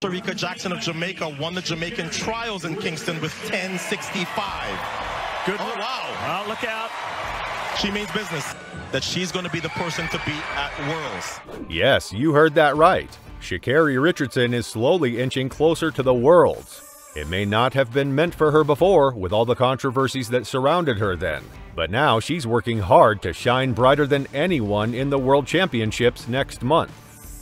Rica Jackson of Jamaica won the Jamaican trials in Kingston with 10.65. Good. Oh, wow. Oh, look out. She means business. That she's going to be the person to beat at Worlds. Yes, you heard that right. Sha'Carri Richardson is slowly inching closer to the Worlds. It may not have been meant for her before, with all the controversies that surrounded her then. But now she's working hard to shine brighter than anyone in the World Championships next month.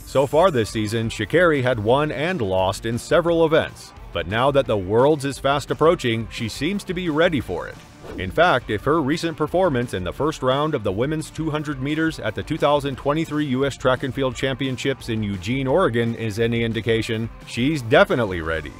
So far this season, Sha'Carri had won and lost in several events. But now that the Worlds is fast approaching, she seems to be ready for it. In fact, if her recent performance in the first round of the women's 200 meters at the 2023 U.S. Track and Field Championships in Eugene, Oregon is any indication, she's definitely ready.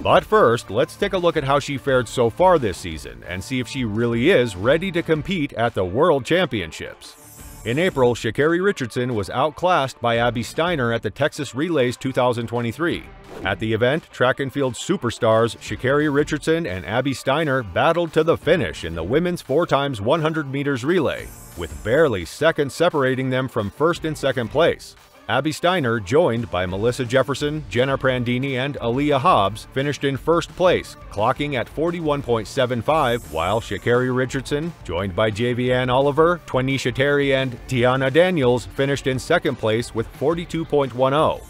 But first, let's take a look at how she fared so far this season and see if she really is ready to compete at the World Championships. In April, Sha'Carri Richardson was outclassed by Abby Steiner at the Texas Relays 2023. At the event, track and field superstars Sha'Carri Richardson and Abby Steiner battled to the finish in the women's 4x100 meters relay, with barely seconds separating them from first and second place. Abby Steiner, joined by Melissa Jefferson, Jenna Prandini, and Aaliyah Hobbs, finished in first place, clocking at 41.75, while Sha'Carri Richardson, joined by Javianne Oliver, Twanisha Terry, and Tiana Daniels, finished in second place with 42.10.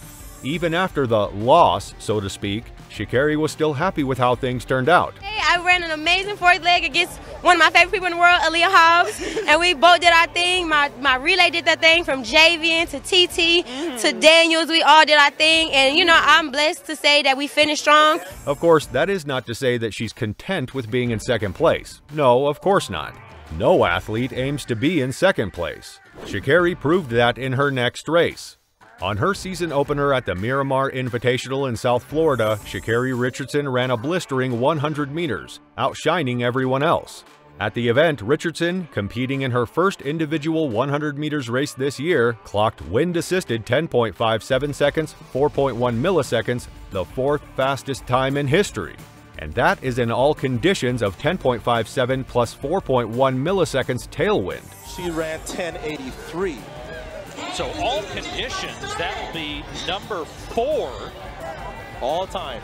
Even after the loss, so to speak, Sha'Carri was still happy with how things turned out. Hey, I ran an amazing fourth leg against one of my favorite people in the world, Aaliyah Hobbs, and we both did our thing. My relay did their thing, from Javian to TT to Daniels. We all did our thing, and you know, I'm blessed to say that we finished strong. Of course, that is not to say that she's content with being in second place. No, of course not. No athlete aims to be in second place. Sha'Carri proved that in her next race. On her season opener at the Miramar Invitational in South Florida, Sha'Carri Richardson ran a blistering 100 meters, outshining everyone else. At the event, Richardson, competing in her first individual 100 meters race this year, clocked wind-assisted 10.57 seconds, 4.1 milliseconds, the fourth fastest time in history. And that is in all conditions of 10.57 plus 4.1 milliseconds tailwind. She ran 10.83. So all conditions, that will be number 4 all time.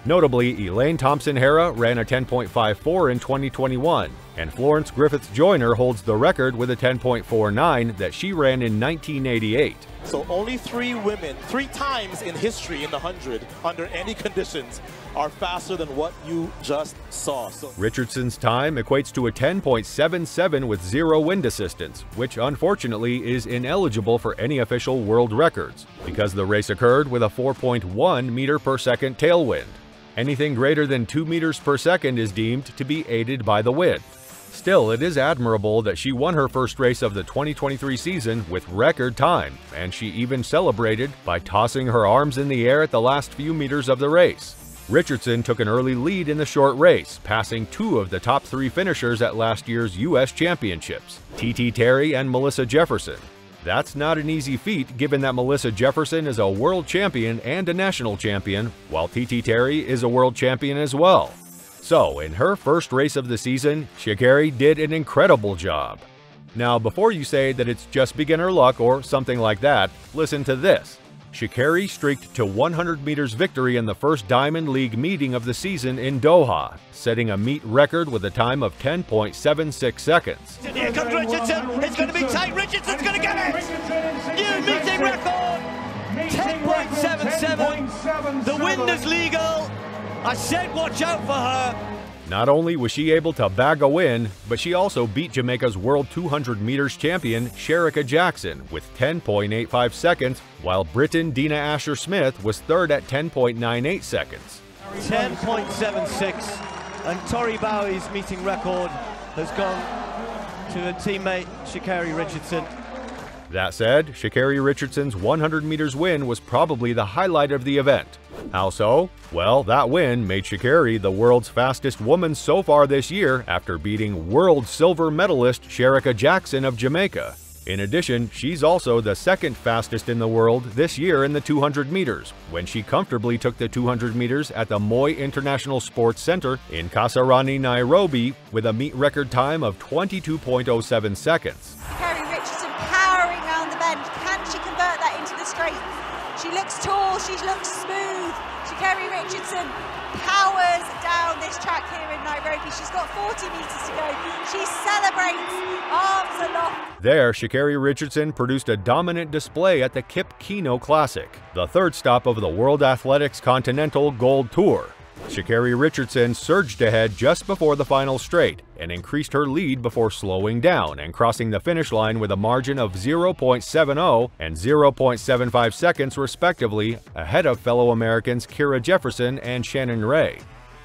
Notably, Elaine Thompson-Herah ran a 10.54 in 2021, and Florence Griffiths-Joyner holds the record with a 10.49 that she ran in 1988. So only 3 women, 3 times in history in the 100, under any conditions, are faster than what you just saw. So Richardson's time equates to a 10.77 with 0 wind assistance, which unfortunately is ineligible for any official world records, because the race occurred with a 4.1 meter per second tailwind. Anything greater than 2 meters per second is deemed to be aided by the wind. Still, it is admirable that she won her first race of the 2023 season with record time, and she even celebrated by tossing her arms in the air at the last few meters of the race. Richardson took an early lead in the short race, passing 2 of the top 3 finishers at last year's U.S. Championships, TT Terry and Melissa Jefferson. That's not an easy feat, given that Melissa Jefferson is a world champion and a national champion, while TT Terry is a world champion as well. So, in her first race of the season, Sha'Carri did an incredible job. Now, before you say that it's just beginner luck or something like that, listen to this. Sha'Carri streaked to 100 meters victory in the first Diamond League meeting of the season in Doha, setting a meet record with a time of 10.76 seconds. Here comes Richardson. It's going to be tight. Richardson's going to get it. New meeting record. 10.77. The wind is legal. I said watch out for her. Not only was she able to bag a win, but she also beat Jamaica's World 200 meters champion Sha'Carri Jackson with 10.85 seconds, while Briton Dina Asher-Smith was third at 10.98 seconds. 10.76, and Tori Bowie's meeting record has gone to a teammate, Sha'Carri Richardson. That said, Sha'Carri Richardson's 100 meters win was probably the highlight of the event. How so? Well, that win made Sha'Carri the world's fastest woman so far this year after beating world silver medalist Sha'Carri Jackson of Jamaica. In addition, she's also the second fastest in the world this year in the 200 meters, when she comfortably took the 200 meters at the Moi International Sports Center in Kasarani, Nairobi, with a meet record time of 22.07 seconds. Sha'Carri Richardson powering around the bend. Can she convert that into the straight? She looks tall, she looks smooth. Richardson powers down this track here in Nairobi. She's got 40 meters to go. She celebrates, arms aloft. There, Sha'Carri Richardson produced a dominant display at the Kip Keino Classic, the third stop of the World Athletics Continental Gold Tour. Sha'Carri Richardson surged ahead just before the final straight and increased her lead before slowing down and crossing the finish line with a margin of 0.70 and 0.75 seconds respectively, ahead of fellow Americans Kira Jefferson and Shannon Ray.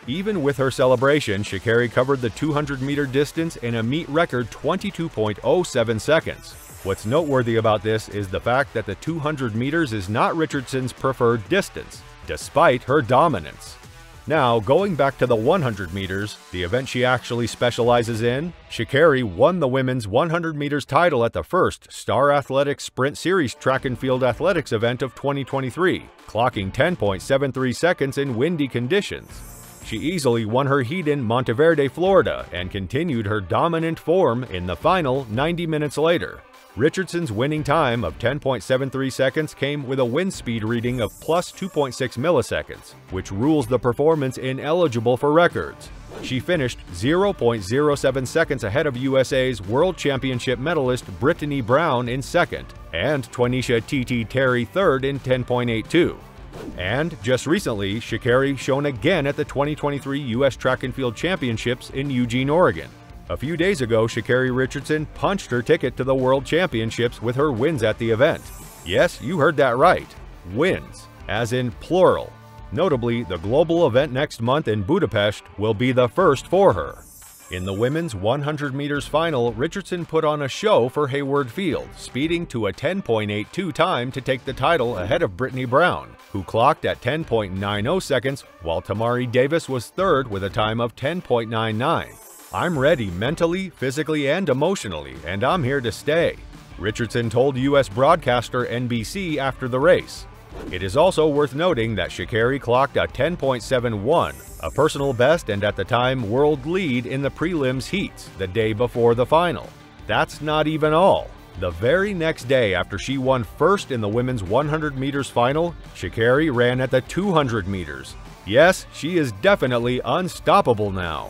Even with her celebration, Sha'Carri covered the 200-meter distance in a meet record 22.07 seconds. What's noteworthy about this is the fact that the 200 meters is not Richardson's preferred distance, despite her dominance. Now, going back to the 100 meters, the event she actually specializes in, Sha'Carri won the women's 100 meters title at the first Star Athletics Sprint Series track and field athletics event of 2023, clocking 10.73 seconds in windy conditions. She easily won her heat in Monteverde, Florida, and continued her dominant form in the final 90 minutes later. Richardson's winning time of 10.73 seconds came with a wind speed reading of plus 2.6 milliseconds, which rules the performance ineligible for records. She finished 0.07 seconds ahead of USA's World Championship medalist Brittany Brown in second, and Twanisha "TT" Terry third in 10.82. And just recently, Sha'Carri shone again at the 2023 U.S. Track and Field Championships in Eugene, Oregon. A few days ago, Sha'Carri Richardson punched her ticket to the World Championships with her wins at the event. Yes, you heard that right. Wins, as in plural. Notably, the global event next month in Budapest will be the first for her. In the women's 100 meters final, Richardson put on a show for Hayward Field, speeding to a 10.82 time to take the title ahead of Brittany Brown, who clocked at 10.90 seconds, while Tamari Davis was third with a time of 10.99. "I'm ready mentally, physically, and emotionally, and I'm here to stay," Richardson told U.S. broadcaster NBC after the race. It is also worth noting that Sha'Carri clocked a 10.71, a personal best and at the time world lead in the prelims heats the day before the final. That's not even all. The very next day after she won first in the women's 100 meters final, Sha'Carri ran at the 200 meters. Yes, she is definitely unstoppable now.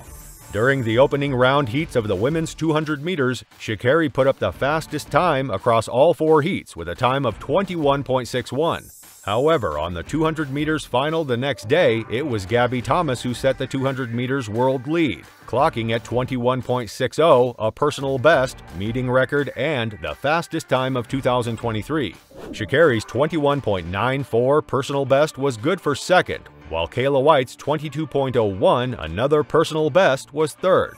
During the opening round heats of the women's 200 meters, Sha'Carri put up the fastest time across all four heats with a time of 21.61. However, on the 200 meters final the next day, it was Gabby Thomas who set the 200 meters world lead, clocking at 21.60, a personal best, meeting record, and the fastest time of 2023. Sha'Carri's 21.94 personal best was good for second, while Kayla White's 22.01, another personal best, was third.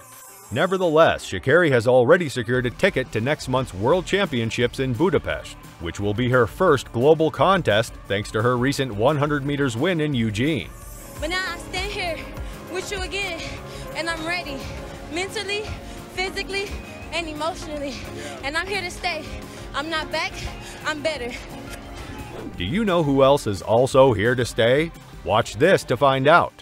Nevertheless, Sha'Carri has already secured a ticket to next month's World Championships in Budapest, which will be her first global contest thanks to her recent 100 meters win in Eugene. But now I stand here with you again, and I'm ready, mentally, physically, and emotionally. And I'm here to stay. I'm not back, I'm better. Do you know who else is also here to stay? Watch this to find out.